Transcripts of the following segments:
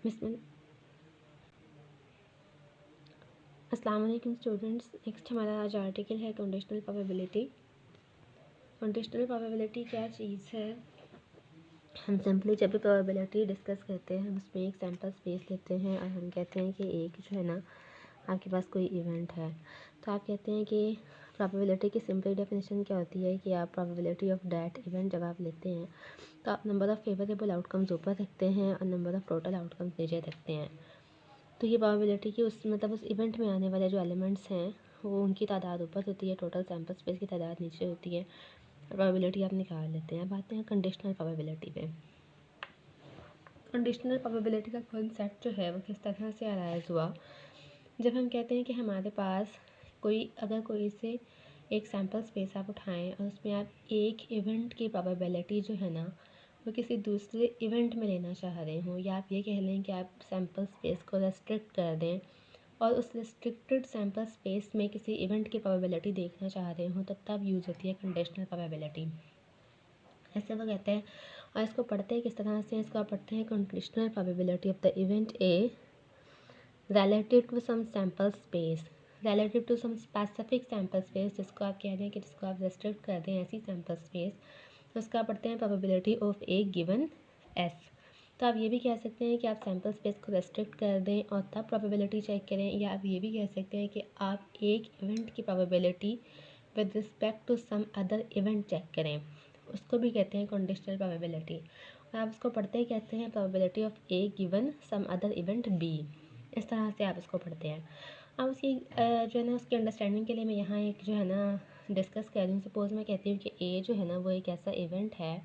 बिस्मिल अस्सलाम वालेकुम students. Next हमारा आज आर्टिकल है कंडीशनल प्रोबेबिलिटी। कंडीशनल प्रोबेबिलिटी क्या चीज़ है? हम सिंपली जब भी प्रोबेबिलिटी डिस्कस करते हैं हम उसमें एक सैम्पल स्पेस लेते हैं और हम कहते हैं कि एक जो है ना आपके पास कोई इवेंट है, तो आप कहते हैं कि प्रोबेबिलिटी की सिंपल डेफिनेशन क्या होती है कि आप प्रोबेबिलिटी ऑफ डैट इवेंट जब आप लेते हैं तो आप नंबर ऑफ़ फेवरेबल आउटकम्स ऊपर रखते हैं और नंबर ऑफ़ टोटल आउटकम्स नीचे रखते हैं। तो ये प्रोबेबिलिटी कि उस इवेंट में आने वाले जो एलिमेंट्स हैं वो उनकी तादाद ऊपर होती है, टोटल सैम्पल स्पेस की तादाद नीचे होती है। प्रोबेबिलिटी आप निकाल लेते हैं। अब आते हैं कंडीशनल प्रोबेबिलिटी पे। कंडीशनल प्रोबेबिलिटी का कॉन्सेप्ट जो है वो किस तरह से अराइज हुआ? जब हम कहते हैं कि हमारे पास कोई से एक सैम्पल स्पेस आप उठाएं और उसमें आप एक इवेंट की प्रोबेबिलिटी जो है ना वो किसी दूसरे इवेंट में लेना चाह रहे हों, या आप ये कह लें कि आप सैम्पल स्पेस को रेस्ट्रिक्ट कर दें और उस रिस्ट्रिक्टेड सैम्पल स्पेस में किसी इवेंट की प्रोबेबिलिटी देखना चाह रहे हों, तब यूज़ होती है कंडीशनल प्रोबेबिलिटी। ऐसे वो कहते हैं और इसको पढ़ते हैं किस तरह से? इसको आप पढ़ते हैं conditional probability of the event A relative to some sample space, relative to some specific sample space, जिसको आप कह रहे हैं कि जिसको आप रेस्ट्रिक्ट कर दें ऐसी सैम्पल स्पेस, तो उसका आप पढ़ते हैं probability of A given S. तो आप ये भी कह सकते हैं कि आप सैम्पल स्पेस को रेस्ट्रिक्ट कर दें और तब प्रोबेबिलिटी चेक करें, या आप ये भी कह सकते हैं कि आप एक इवेंट की probability with respect to some other event check करें, उसको भी कहते हैं कंडीशनल प्रोबेबिलिटी। और आप उसको पढ़ते ही कहते हैं probability of A given some other event B. इस तरह से आप इसको पढ़ते हैं। अब उसकी जो है ना उसकी अंडरस्टैंडिंग के लिए मैं यहाँ एक जो है ना डिस्कस कर रही हूँ। सपोज़ मैं कहती हूँ कि ए जो है ना वो एक ऐसा इवेंट है।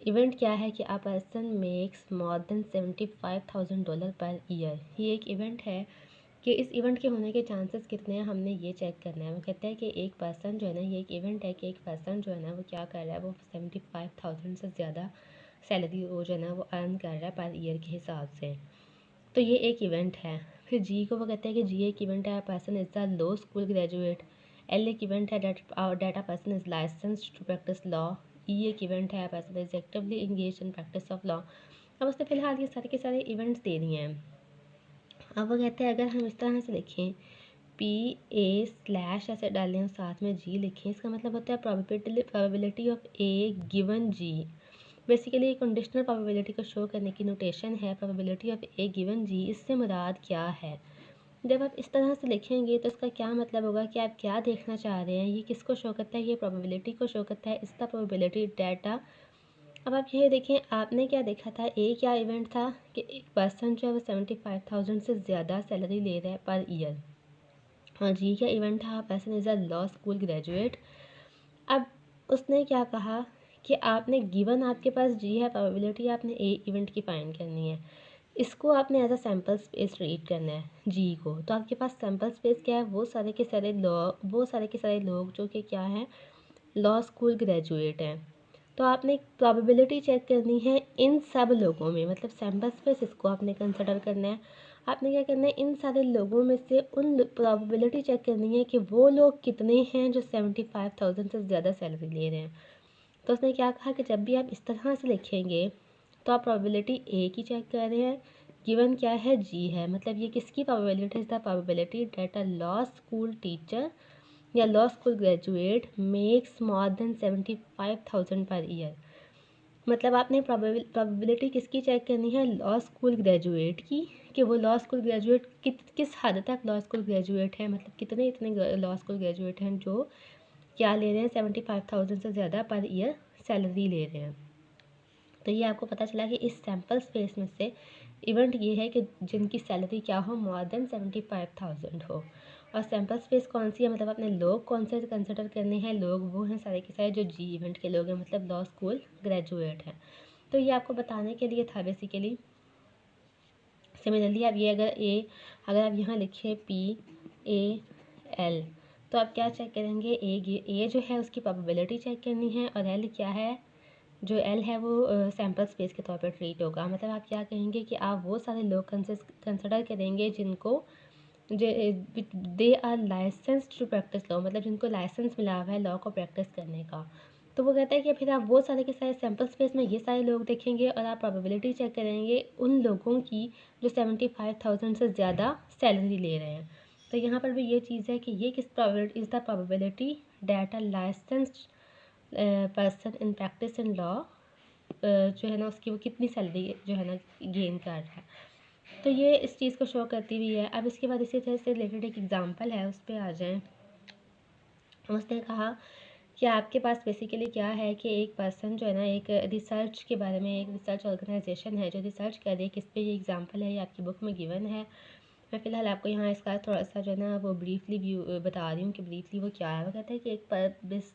इवेंट क्या है कि a person makes more than $75,000 per year. ये एक इवेंट है कि इस इवेंट के होने के चांसेस कितने हैं हमने ये चेक करना है। वो कहता है कि एक पर्सन जो है ना, ये एक इवेंट है कि एक पर्सन जो है ना वो क्या कर रहा है, वो 75,000 से ज़्यादा सैलरी वो जो है ना वो अर्न कर रहा है पर ईयर के हिसाब से। तो ये एक इवेंट है। फिर जी को वो कहते हैं कि जी एक इवेंट है, person is the law school graduate. L एक इवेंट है, that a person is license to practice law. E एक इवेंट है, person is actively engage in practice of law. अब उसने फिलहाल ये सारे के सारे इवेंट्स दे दिए हैं। अब वो कहते हैं अगर हम इस तरह से लिखें पी ए स्लैश ऐसे डालें और साथ में जी लिखें, इसका मतलब होता है probability of A given G. Basically conditional probability को शो करने की नोटेशन है probability of A given G. इससे मुराद क्या है? जब आप इस तरह से लिखेंगे तो इसका क्या मतलब होगा कि आप क्या देखना चाह रहे हैं? ये किसको शो करता है? ये प्रोबेबिलिटी को शो करता है। इसका प्रोबेबिलिटी डाटा। अब आप ये देखें, आपने क्या देखा था? ए क्या इवेंट था कि एक पर्सन जो है वो 75,000 से ज़्यादा सैलरी ले रहा है पर ईयर। हाँ जी, क्या इवेंट था? Person is a law school graduate. अब उसने क्या कहा कि आपने गिवन आपके पास जी है, प्रोबेबिलिटी आपने ए इवेंट की फाइंड करनी है। इसको आपने as a sample space treat करना है जी को। तो आपके पास सैम्पल स्पेस क्या है? वो सारे के सारे लोग जो कि क्या हैं, लॉ स्कूल ग्रेजुएट हैं। तो आपने प्रोबेबिलिटी चेक करनी है इन सब लोगों में, मतलब सैम्पल स्पेस इसको आपने कंसिडर करना है। आपने क्या करना है, इन सारे लोगों में से उन प्रोबेबिलिटी चेक करनी है कि वो लोग कितने हैं जो 75,000 से ज़्यादा सैलरी ले रहे हैं। तो उसने क्या कहा कि जब भी आप इस तरह से लिखेंगे तो आप प्रोबेबिलिटी ए की चेक कर रहे हैं, गिवन क्या है? जी है। मतलब ये किसकी probability? Is the probability that a law school teacher या law school graduate makes more than 75,000 per year. मतलब आपने प्रोबेबिलिटी किसकी चेक करनी है? लॉ स्कूल ग्रेजुएट की, कि वो लॉ स्कूल ग्रेजुएट किस हद तक लॉ स्कूल ग्रेजुएट है, मतलब कितने इतने लॉ स्कूल ग्रेजुएट हैं जो क्या ले रहे हैं? 75,000 से ज़्यादा पर ईयर सैलरी ले रहे हैं। तो ये आपको पता चला कि इस सैम्पल स्पेस में से इवेंट ये है कि जिनकी सैलरी क्या हो? मोर देन 75,000 हो। और सैम्पल स्पेस कौन सी है? मतलब अपने लोग कौन से कंसिडर करने हैं? लोग वो हैं सारे के सारे जो जी इवेंट के लोग हैं, मतलब लॉ स्कूल ग्रेजुएट हैं। तो ये आपको बताने के लिए था बेसिकली। सिमिलरली आप ये अगर आप यहाँ लिखिए पी ए एल, तो आप क्या चेक करेंगे? ए जो है उसकी प्रोबेबिलिटी चेक करनी है, और एल क्या है? जो एल है वो सैम्पल स्पेस के तौर पर ट्रीट होगा। मतलब आप क्या कहेंगे कि आप वो सारे लोग कंसिडर करेंगे जिनको they are licence to practice law, मतलब जिनको लाइसेंस मिला हुआ है लॉ को प्रैक्टिस करने का। तो वो कहता है कि फिर आप वो सारे के सारे सैम्पल स्पेस में ये सारे लोग देखेंगे और आप प्रोबेबिलिटी चेक करेंगे उन लोगों की जो 75,000 से ज़्यादा सैलरी ले रहे हैं। तो यहाँ पर भी ये चीज़ है कि ये किस probability is the probability that a licensed person in practice in law जो है ना उसकी वो कितनी सैलरी जो है ना गेन कर रहा है। तो ये इस चीज़ को शो करती हुई है। अब इसके बाद इसी तरह से रिलेटेड एक एग्जांपल है, उस पर आ जाएं। उसने कहा कि आपके पास बेसिकली क्या है कि एक पर्सन जो है ना एक रिसर्च के बारे में, एक रिसर्च ऑर्गेनाइजेशन है जो रिसर्च कर रही है किस पे, ये एग्जांपल है, ये आपकी बुक में गिवन है। मैं फ़िलहाल आपको यहाँ इसका थोड़ा सा जो है ना वो ब्रीफली व्यू बता रही हूँ कि ब्रीफली वो क्या है। वो कहता है कि एक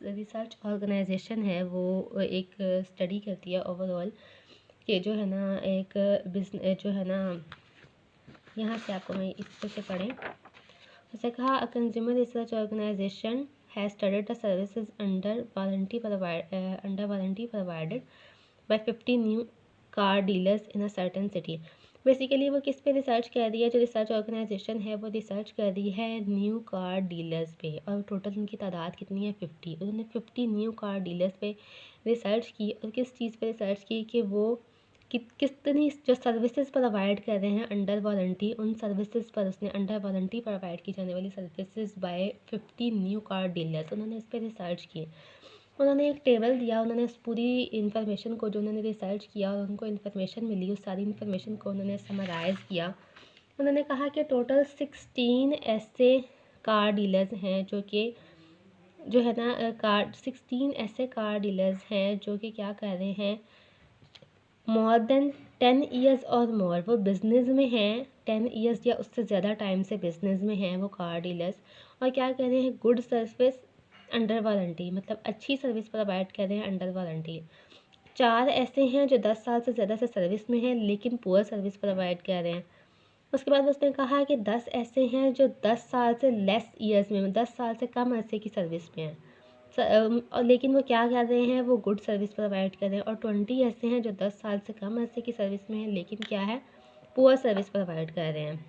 रिसर्च ऑर्गेनाइजेशन है, वो एक स्टडी करती है ओवरऑल कि जो है ना एक बिजनेस जो है ना, यहाँ से आपको मैं इस पे से पढ़ें। उसे कहा a consumer research organisation has studied the services under warranty provided by 50 new car dealers in a certain city. Basically वो किस पे रिसर्च कर रही है, जो रिसर्च ऑर्गेनाइजेशन है वो रिसर्च कर रही है न्यू कार डीलर्स पे, और टोटल उनकी तादाद कितनी है 50। उन्होंने 50 न्यू कार डीलर्स पे रिसर्च की, और किस चीज़ पे रिसर्च की कि वो कितनी जो सर्विसेज प्रोवाइड कर रहे हैं अंडर वारंटी, उन सर्विसेज पर उसने अंडर वारंटी प्रोवाइड की जाने वाली services by 50 new car dealers, उन्होंने इस पर रिसर्च की। उन्होंने एक टेबल दिया, उन्होंने उस पूरी इन्फॉर्मेशन को जो उन्होंने रिसर्च किया और उनको इन्फॉर्मेशन मिली, उस सारी इन्फॉर्मेशन को उन्होंने समराइज़ किया। उन्होंने कहा कि टोटल 16 ऐसे कार डीलर्स हैं जो कि जो है ना कार 16 ऐसे कार डीलर्स हैं जो कि क्या कर रहे हैं, मोर देन 10 ईयर्स और मोर, वो बिज़नेस में हैं 10 ईयर्स या उससे ज़्यादा टाइम से बिज़नेस में हैं वो कार डीलर्स, और क्या कर रहे हैं, गुड सर्विस अंडर वारंटी, मतलब अच्छी सर्विस प्रोवाइड कर रहे हैं अंडर वारंटी। 4 ऐसे हैं जो 10 साल से ज़्यादा से सर्विस में हैं लेकिन पुअर सर्विस प्रोवाइड कर रहे हैं। उसके बाद उसने कहा कि 10 ऐसे हैं जो 10 साल से लेस ईयर्स में, 10 साल से कम अरसे की सर्विस में हैं, और लेकिन वो क्या कर रहे हैं, वो गुड सर्विस प्रोवाइड कर रहे हैं। और 20 ऐसे हैं जो 10 साल से कम अरसे की सर्विस में हैं लेकिन क्या है, पुअर सर्विस प्रोवाइड कर रहे हैं।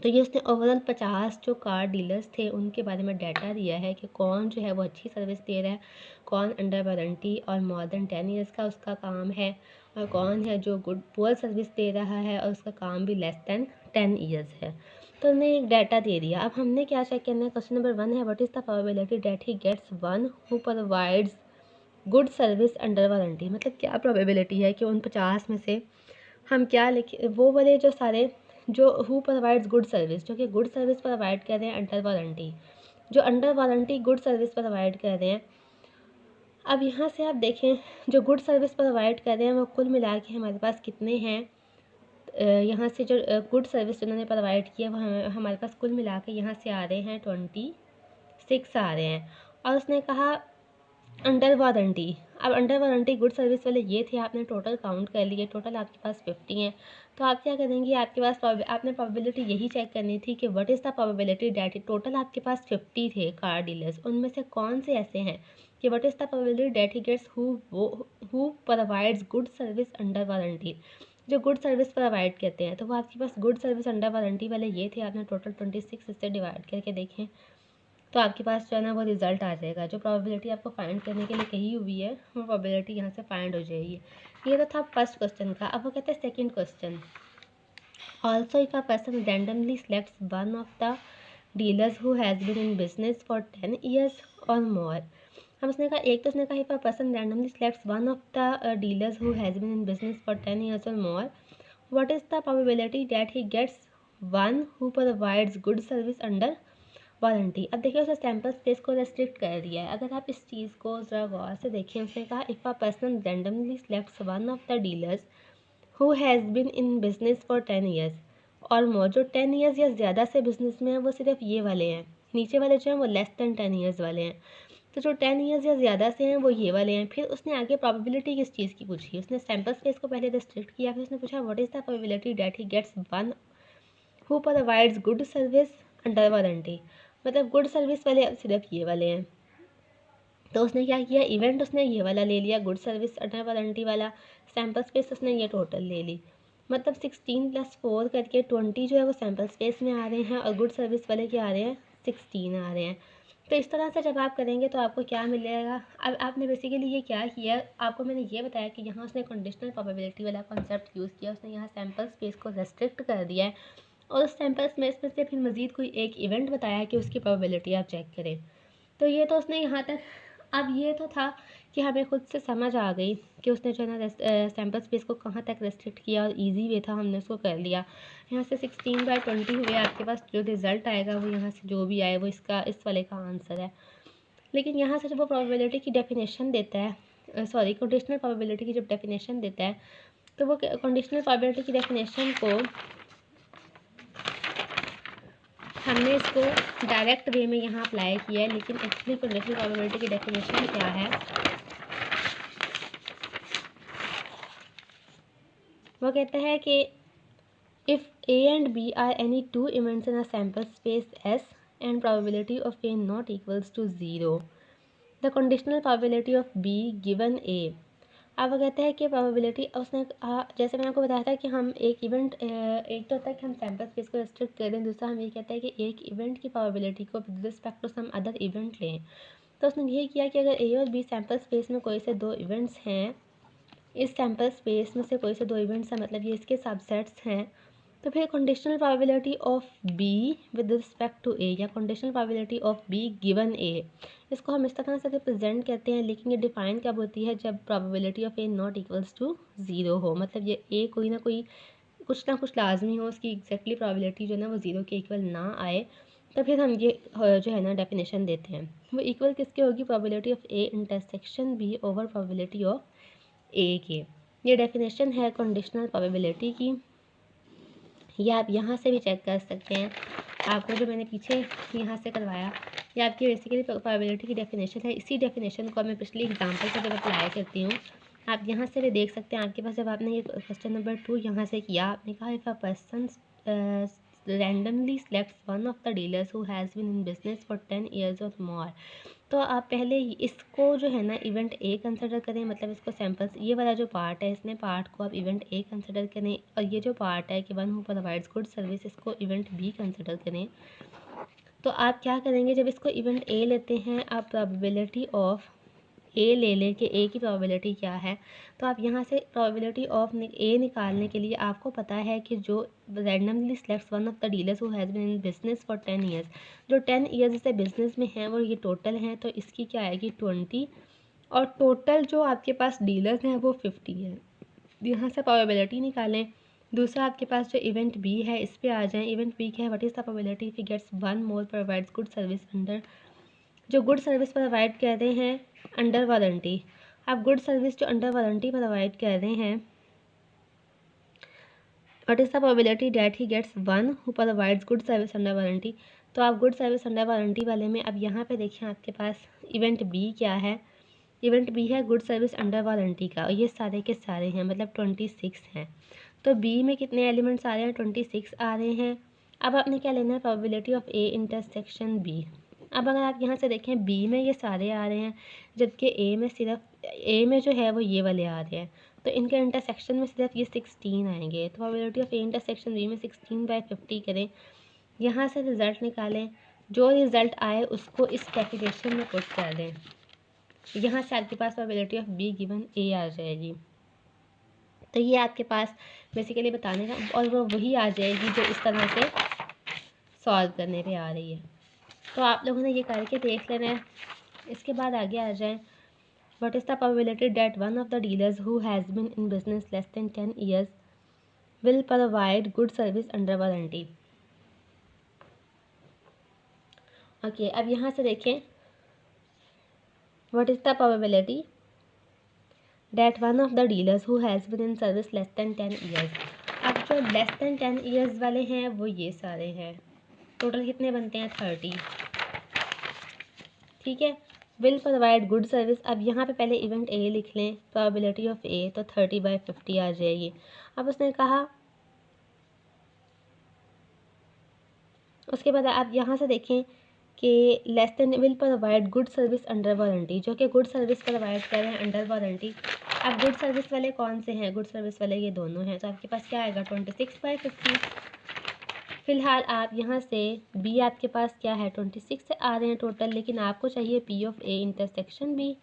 तो ये उसने ओवरऑल 50 जो कार डीलर्स थे उनके बारे में डाटा दिया है कि कौन जो है वो अच्छी सर्विस दे रहा है, कौन अंडर वारंटी और मोर देन 10 ईयर्स का उसका काम है, और कौन है जो गुड पुअर सर्विस दे रहा है और उसका काम भी लेस देन 10 ईयर्स है। तो हमने एक डाटा दे दिया। अब हमने क्या चेक करना है, क्वेश्चन नंबर 1 है what is the probability that he gets one who provides good service under warranty. मतलब क्या प्रोबेबिलिटी है कि उन 50 में से हम क्या लिखे, वो वाले जो सारे जो हु प्रोवाइड्स गुड सर्विस, जो कि गुड सर्विस प्रोवाइड कर रहे हैं अंडर वारंटी, जो under warranty good service provide कर रहे हैं। अब यहाँ से आप देखें जो गुड सर्विस प्रोवाइड कर रहे हैं वो कुल मिला के हमारे पास कितने हैं, यहाँ से जो गुड सर्विस उन्होंने प्रोवाइड किया वो हमारे पास कुल मिला के यहाँ से आ रहे हैं 26 आ रहे हैं। और उसने कहा अंडर वारंटी, अब अंडर वारंटी गुड सर्विस वाले ये थे, आपने टोटल काउंट कर लिए, टोटल आपके पास 50 हैं। तो आप क्या करेंगे, आपके पास आपने प्रोबेबिलिटी यही चेक करनी थी कि what is the probability that total आपके पास 50 थे कार डीलर्स, उनमें से कौन से ऐसे हैं कि what is the probability that he gets who provides good service under warranty, जो गुड सर्विस प्रोवाइड करते हैं। तो वो आपके पास गुड सर्विस अंडर वारंटी वाले ये थे, आपने टोटल 26 इससे डिवाइड करके देखें तो आपके पास जो है ना वो रिज़ल्ट आ जाएगा। जो प्रोबेबिलिटी आपको फाइंड करने के लिए कही हुई है वो प्रोबेबिलिटी यहाँ से फाइंड हो जाएगी। ये तो था फर्स्ट क्वेश्चन का। अब वो कहते हैं second question, also if a person randomly selects one of the dealers who has been in business for 10 years और मोर। हम उसने कहा, एक तो उसने कहा if a person randomly selects one of the dealers who has been in business for 10 years और more, what is the probability that he gets one who provides good service under warranty. अब देखिए उसने sample space को restrict कर दिया है। अगर आप इस चीज़ को ज़रा गौर से देखें, उसने कहा if a person randomly selects one of the dealers who has been in business for 10 years और मोर, जो 10 ईयर्स या ज़्यादा से बिजनेस में है वो सिर्फ ये वाले हैं, नीचे वाले जो हैं वो लेस दैन 10 ईयर्स वाले हैं। तो जो 10 ईयर्स या ज़्यादा से हैं वो ये वाले हैं। फिर उसने आगे प्रोबेबिलिटी किस चीज़ की पूछी, उसने सैम्पल स्पेस को पहले रेस्ट्रिक्ट किया, फिर उसने पूछा what is the probability that he gets one who provides good service under warranty, मतलब गुड सर्विस वाले अब सिर्फ ये वाले हैं। तो उसने क्या किया, इवेंट उसने ये वाला ले लिया गुड सर्विस अंडर वारंटी वाला, सैम्पल स्पेस उसने ये टोटल ले ली, मतलब 16 + 4 करके 20 जो है वो सैम्पल स्पेस में आ रहे हैं और गुड सर्विस वाले क्या आ रहे हैं 16 आ रहे हैं। तो इस तरह से जब आप करेंगे तो आपको क्या मिलेगा। अब आपने बेसिकली ये क्या किया, आपको मैंने ये बताया कि यहाँ उसने कंडीशनल प्रोबेबिलिटी वाला कॉन्सेप्ट यूज़ किया, उसने यहाँ सैम्पल स्पेस को रेस्ट्रिक्ट कर दिया है और उस सैम्पल स्पेस में से फिर मज़ीद कोई एक इवेंट बताया कि उसकी प्रोबेबिलिटी आप चेक करें। तो ये तो उसने यहाँ तक, अब ये तो था कि हमें खुद से समझ आ गई कि उसने जो है ना सैम्पल स्पेस को कहाँ तक रेस्ट्रिक्ट किया और इजी वे था, हमने उसको कर लिया। यहाँ से 16/20 हुए, आपके पास जो रिज़ल्ट आएगा वो यहाँ से जो भी आए वो इसका इस वाले का आंसर है। लेकिन यहाँ से जब वो प्रोबेबिलिटी की डेफिनेशन देता है, सॉरी कंडीशनल प्रोबेबिलिटी की जब डेफिनेशन देता है, तो वो कंडीशनल प्रोबेबिलिटी की डेफिनेशन को हमने इसको डायरेक्ट वे में यहाँ अप्लाई किया है। लेकिन एक्चुअली कंडीशनल प्रोबेबिलिटी की डेफिनेशन क्या है, वो कहता है कि if A and B are any two events in a sample space S and probability of A not equals to 0, the conditional probability of B given A। अब वो कहते हैं कि प्रोबेबिलिटी उसने जैसे मैंने आपको बताया था कि हम एक इवेंट, एक तो होता है कि हम सैम्पल स्पेस को रेस्ट्रिक्ट कर दें, दूसरा हम ये कहते हैं कि एक इवेंट की प्रोबेबिलिटी को with respect to some other event लें। तो उसने ये किया कि अगर ए और बी सैम्पल स्पेस में कोई से दो इवेंट्स हैं, इस सैम्पल स्पेस में से कोई से दो इवेंट्स हैं, मतलब ये इसके सबसेट्स हैं, तो फिर conditional probability of B with respect to A या conditional probability of B given A, इसको हम इस तरह से रिप्रेजेंट करते हैं। लेकिन ये डिफाइन कब होती है, जब probability of A not equals to 0 हो, मतलब ये ए कोई ना कोई कुछ ना कुछ लाजमी हो, उसकी एग्जैक्टली प्रोबेबिलिटी जो है ना वो 0 के इक्वल ना आए, तो फिर हम ये जो है ना डेफिनेशन देते हैं। वो इक्वल किसके होगी, probability of A intersection B over probability of A के। ये डेफिनेशन है कंडीशनल प्रोबेबिलिटी की। ये आप यहाँ से भी चेक कर सकते हैं, आपको जो मैंने पीछे यहाँ से करवाया ये आपकी बेसिकली प्रोबेबिलिटी की डेफिनेशन है। इसी डेफिनेशन को मैं पिछली एग्जांपल से जब अप्लाई करती हूँ, आप यहाँ से भी देख सकते हैं। आपके पास जब आपने ये क्वेश्चन नंबर 2 यहाँ से किया, आपने कहा if a person randomly selects one of the dealers who has been in business for 10 years or more, तो आप पहले इसको जो है ना इवेंट ए कंसिडर करें, मतलब इसको सैम्पल्स ये वाला जो पार्ट है, इसने पार्ट को आप इवेंट ए कंसिडर करें, और ये जो पार्ट है कि one who provides good service, इसको इवेंट बी कंसिडर करें। तो आप क्या करेंगे, जब इसको इवेंट ए लेते हैं, आप प्रोबेबिलिटी ऑफ ए ले लें कि ए की प्रोबेबिलिटी क्या है, तो आप यहाँ से प्रोबेबिलिटी ऑफ ए निकालने के लिए आपको पता है कि जो randomly selects one of the dealers who has been in business for 10 years, जो 10 ईयर्स से बिजनेस में हैं वो ये टोटल हैं, तो इसकी क्या आएगी 20, और टोटल जो आपके पास डीलर्स हैं वो 50 है। यहाँ से प्रोबेबिलिटी निकालें। दूसरा आपके पास जो इवेंट बी है इस पे आ जाएं। इवेंट बी क्या है, what is the probability if he gets one more provides good service under, जो गुड सर्विस प्रोवाइड कर रहे हैं अंडर वारंटी। आप गुड सर्विस जो अंडर वारंटी प्रोवाइड कर रहे हैं, what is the probability that he gets one who provides good service under warranty. तो आप गुड सर्विस अंडर वारंटी वाले में अब यहाँ पे देखिए आपके पास इवेंट बी क्या है, इवेंट बी है गुड सर्विस अंडर वारंटी का, और ये सारे के सारे हैं, मतलब 26 हैं। तो बी में कितने एलिमेंट्स आ रहे हैं, 26 आ रहे हैं। अब आपने क्या लेना है, probability of A intersection B. अब अगर आप यहाँ से देखें बी में ये सारे आ रहे हैं, जबकि ए में सिर्फ ए में जो है वो ये वाले आ रहे हैं, तो इनके इंटरसेक्शन में सिर्फ ये 16 आएंगे। तो probability of A intersection B में 16/50 करें, यहाँ से रिज़ल्ट निकालें, जो रिज़ल्ट आए उसको इस कैलकुलेशन में पुट कर दें, यहाँ से आपके पास प्रोबेबिलिटी ऑफ बी गिवन ए आ जाएगी। तो ये आपके पास बेसिकली बताने का, और वो वही आ जाएगी जो इस तरह से सॉल्व करने पे आ रही है। तो आप लोगों ने ये करके देख लेना है। इसके बाद आगे आ जाए, what is the probability that one of the dealers who has been in business less than 10 years will provide good service under warranty. Okay, अब यहाँ से देखें, what is the probability that one of the dealers who has been in service less than 10 years. अब जो less than 10 years वाले हैं वो ये सारे हैं, टोटल कितने बनते हैं 30, ठीक है। विल प्रोवाइड गुड सर्विस, अब यहाँ पे पहले इवेंट ए लिख लें, प्रोबेबिलिटी ऑफ ए, तो 30/50 आ जाएगी। अब उसने कहा, उसके बाद आप यहाँ से देखें कि less than will provide good service under warranty, जो कि गुड सर्विस प्रोवाइड कर रहे हैं अंडर वारंटी। अब गुड सर्विस वाले कौन से हैं, गुड सर्विस वाले ये दोनों हैं, तो आपके पास क्या आएगा 26/50। फ़िलहाल आप यहाँ से बी आपके पास क्या है 26 से आ रहे हैं टोटल, लेकिन आपको चाहिए P of A intersection B.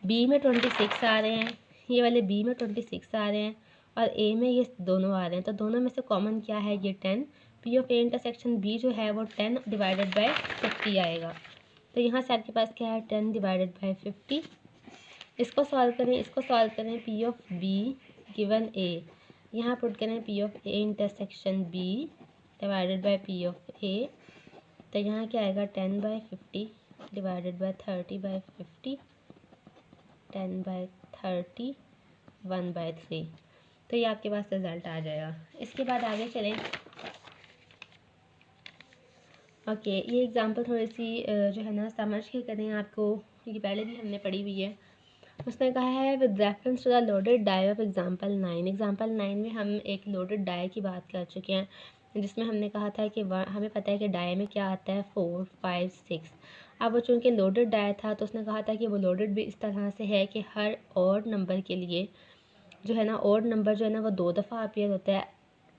B में 26 आ रहे हैं, ये वाले बी में 26 आ रहे हैं और ए में ये दोनों आ रहे हैं, तो दोनों में से कॉमन क्या है, ये 10। P of A intersection B जो है वो 10 डिवाइडेड बाय 50 आएगा। तो यहाँ से आपके पास क्या है 10 डिवाइडेड बाय 50। इसको सॉल्व करें P of B given A, यहाँ पुट करें P of A intersection B divided by P of A, तो यहाँ क्या आएगा 10 by 50 divided by 30 by 50, 10 by 30, 1 by 3। तो ये आपके पास रिजल्ट आ जाएगा। इसके बाद आगे चलें। ओके, ये एग्जांपल थोड़ी सी जो है ना समझ के करें, आपको ये पहले भी हमने पढ़ी हुई है। उसने कहा है with reference to the loaded die of example 9। Example 9 में हम एक लोडेड डाई की बात कर चुके हैं, जिसमें हमने कहा था कि हमें पता है कि डाई में क्या आता है 4, 5, 6। अब वो चूँकि लोडेड डाई था तो उसने कहा था कि वो लोडेड भी इस तरह से है कि हर ऑड नंबर के लिए जो है ना, ऑड नंबर जो है ना वो 2 दफ़ा अपीयर होता है।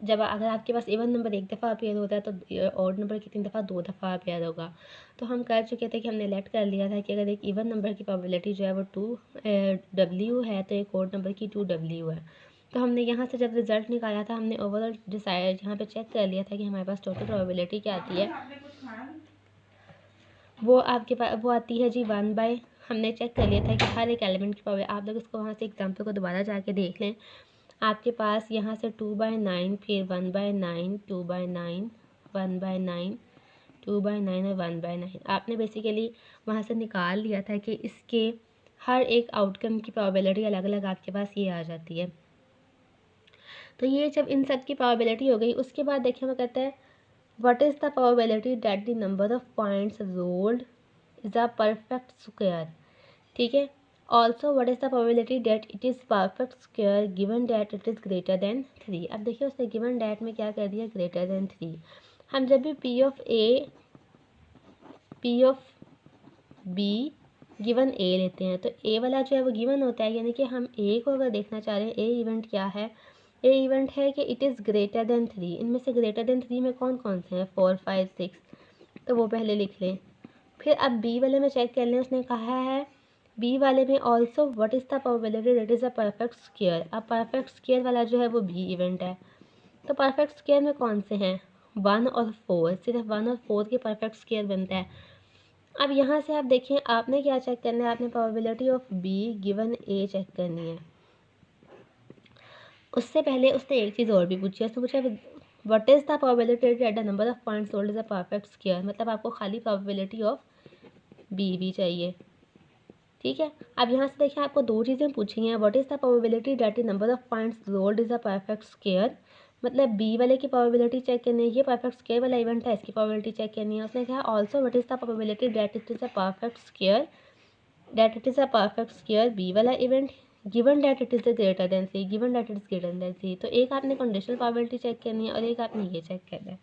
जब अगर आपके पास इवन नंबर 1 दफ़ा अपीयर होता है तो ऑड नंबर कितनी दफ़ा 2 दफ़ा अपीयर होगा। तो हम कर चुके थे कि हमने लेट कर लिया था कि अगर एक इवन नंबर की प्रोबेबिलिटी जो है वो 2W है तो एक ऑड नंबर की 2W है। तो हमने यहाँ से जब रिज़ल्ट निकाला था हमने ओवरऑल डिसाइड यहाँ पे चेक कर लिया था कि हमारे पास टोटल प्रोबेबिलिटी क्या आती है। वो आपके पास वो आती है जी 1 बाय, हमने चेक कर लिया था कि हर एक एलिमेंट की पावर, आप लोग इसको वहाँ से एग्जाम्पल को दोबारा जाके देख लें। आपके पास यहाँ से 2/9, फिर 1/9, 2/9, 1/9, 2/9 और 1/9 आपने बेसिकली वहाँ से निकाल लिया था कि इसके हर एक आउटकम की प्रोबेबिलिटी अलग अलग आपके पास ये आ जाती है। तो ये जब इन सब की प्रोबेबिलिटी हो गई, उसके बाद देखिए वो कहता है what is the probability that the number of points rolled is a perfect square. ठीक है, also what is the probability that it is perfect square given that it is greater than 3। अब देखिए उसने गिवन डेट में क्या कर दिया, greater than 3। हम जब भी पी ऑफ बी गिवन ए लेते हैं तो ए वाला जो है वो गिवन होता है, यानी कि हम ए को अगर देखना चाह रहे हैं, ए इवेंट क्या है, ए इवेंट है कि इट इज़ ग्रेटर देन 3। इनमें से ग्रेटर देन 3 में कौन कौन से हैं, 4, 5, 6, तो वो पहले लिख लें। फिर अब बी वाले में चेक कर लें, उसने कहा है बी वाले में also what is the probability that is a perfect square. अब परफेक्ट स्क्वायर वाला जो है वो बी इवेंट है, तो परफेक्ट स्क्वायर में कौन से हैं, 1 और 4, सिर्फ 1 और 4 के परफेक्ट स्क्वायर बनता है। अब यहाँ से आप देखें, आपने क्या चेक करना है, आपने probability of B given A check करनी है। उससे पहले उसने एक चीज़ और भी पूछी है, उसने पूछा what is the probability that the number of points sold is a perfect square, मतलब आपको खाली प्रोबेबिलिटी ऑफ बी भी चाहिए। ठीक है, अब यहाँ से देखिए आपको दो चीज़ें पूछी हैं, what is the probability that the number of points rolled is a perfect square, मतलब बी वाले की प्रोबेबिलिटी चेक करनी है, ये परफेक्ट स्क्वायर वाला इवेंट है, इसकी प्रोबेबिलिटी चेक करनी है। उसने कहा also what is the probability that it is a perfect square, that it is a perfect square B वाला event given that it is greater than C, given that it is greater than C. तो एक आपने conditional probability check करनी है और एक आपने ये चेक करना है।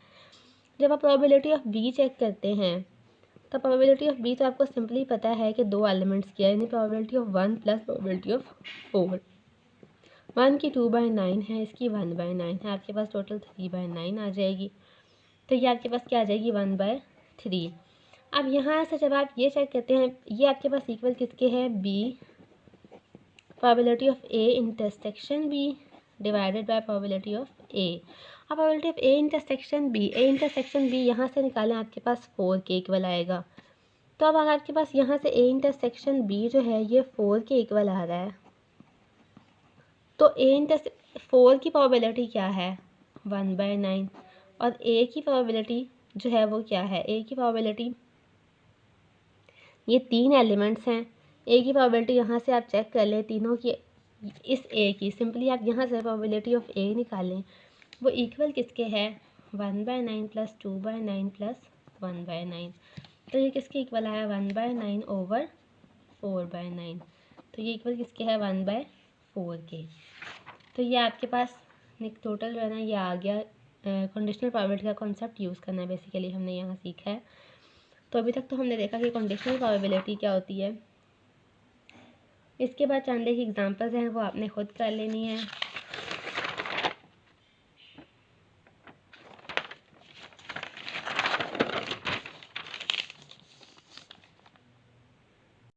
जब आप प्रोबेबिलिटी ऑफ बी चेक करते हैं तो प्रोबेबिलिटी ऑफ बी तो आपको सिंपली पता है कि 2 एलिमेंट्स की है, यानी probability of 1 plus probability of 4। 1 की 2/9 है, इसकी 1/9 है, आपके पास टोटल 3/9 आ जाएगी। तो ये आपके पास क्या आ जाएगी, 1/3। अब यहाँ से जब आप ये चेक करते हैं, ये आपके पास इक्वल किसके है, B probability of A intersection B divided by probability of A. अब probability of A intersection B यहाँ से निकालें, आपके पास 4 के इक्वल आएगा। तो अब अगर आपके पास यहाँ से ए इंटरसेक्शन बी जो है ये 4 के इक्वल आ रहा है, तो 4 की प्रोबेबिलिटी क्या है, 1/9, और ए की प्रोबेबिलिटी जो है वो क्या है, ए की प्रोबेबिलिटी, ये 3 एलिमेंट्स हैं, ए की प्रोबेबिलिटी यहाँ से आप चेक कर लें तीनों की, इस ए की सिंपली आप यहाँ से प्रोबेबिलिटी ऑफ ए निकालें, वो इक्वल किसके है, 1/9 प्लस 2/9 प्लस 1/9। तो ये किसके इक्वल आया, 1/9 ओवर 4/9। तो ये इक्वल किसके है, 1/4 के। तो ये आपके पास टोटल जो है ना ये आ गया। कंडीशनल प्रोबेबिलिटी का कॉन्सेप्ट यूज़ करना है बेसिकली हमने यहाँ सीखा है। तो अभी तक तो हमने देखा कि कंडीशनल प्रोबेबिलिटी क्या होती है। इसके बाद चंद एक एग्जांपल्स हैं वो आपने खुद कर लेनी है।